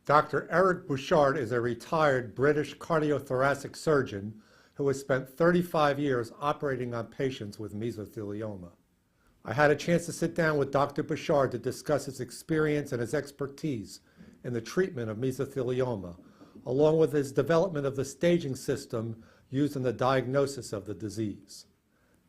Dr. Eric Butchart is a retired British cardiothoracic surgeon who has spent 35 years operating on patients with mesothelioma. I had a chance to sit down with Dr. Butchart to discuss his experience and his expertise in the treatment of mesothelioma, along with his development of the staging system used in the diagnosis of the disease.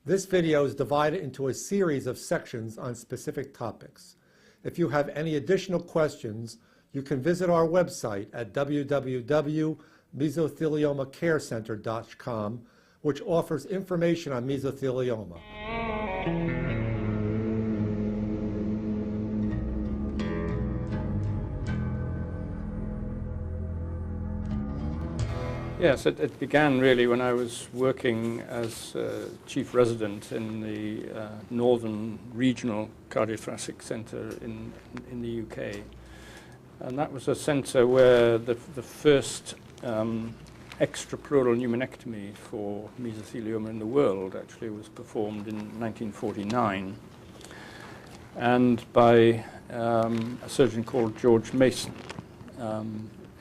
This video is divided into a series of sections on specific topics. If you have any additional questions, you can visit our website at www.mesothelioma-carecenter.com, which offers information on mesothelioma. Yes, it began really when I was working as chief resident in the Northern Regional Cardiothoracic Centre in the UK. And that was a centre where the first extrapleural pneumonectomy for mesothelioma in the world actually was performed in 1949, and by a surgeon called George Mason.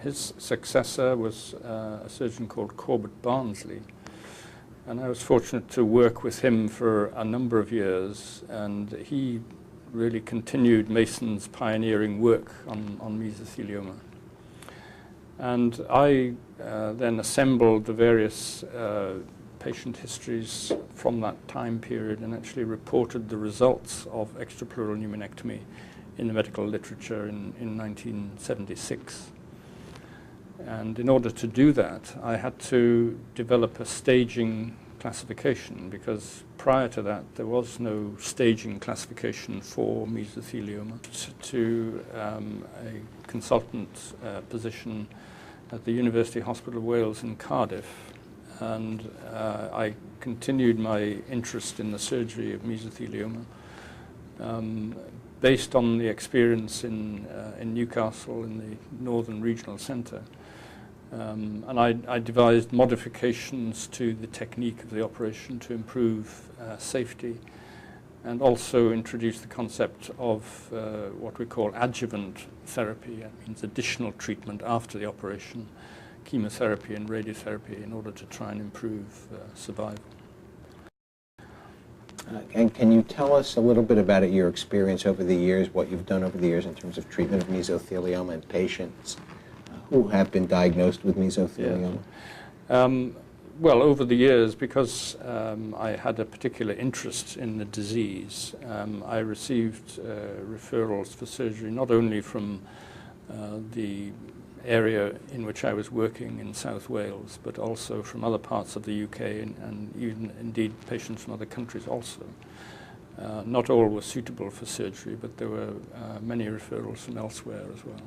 His successor was a surgeon called Corbett Barnsley, and I was fortunate to work with him for a number of years, and he really continued Mason's pioneering work on mesothelioma. And I then assembled the various patient histories from that time period and actually reported the results of extrapleural pneumonectomy in the medical literature in 1976. And in order to do that, I had to develop a staging classification, because prior to that there was no staging classification for mesothelioma. To a consultant position at the University Hospital of Wales in Cardiff, and I continued my interest in the surgery of mesothelioma based on the experience in Newcastle in the Northern Regional Centre. And I devised modifications to the technique of the operation to improve safety, and also introduced the concept of what we call adjuvant therapy. That means additional treatment after the operation, chemotherapy and radiotherapy, in order to try and improve survival. And can you tell us a little bit about your experience over the years, what you've done over the years in terms of treatment of mesothelioma in patients who have been diagnosed with mesothelioma? Yeah. Well, over the years, because I had a particular interest in the disease, I received referrals for surgery not only from the area in which I was working in South Wales, but also from other parts of the UK, and even indeed patients from other countries also. Not all were suitable for surgery, but there were many referrals from elsewhere as well.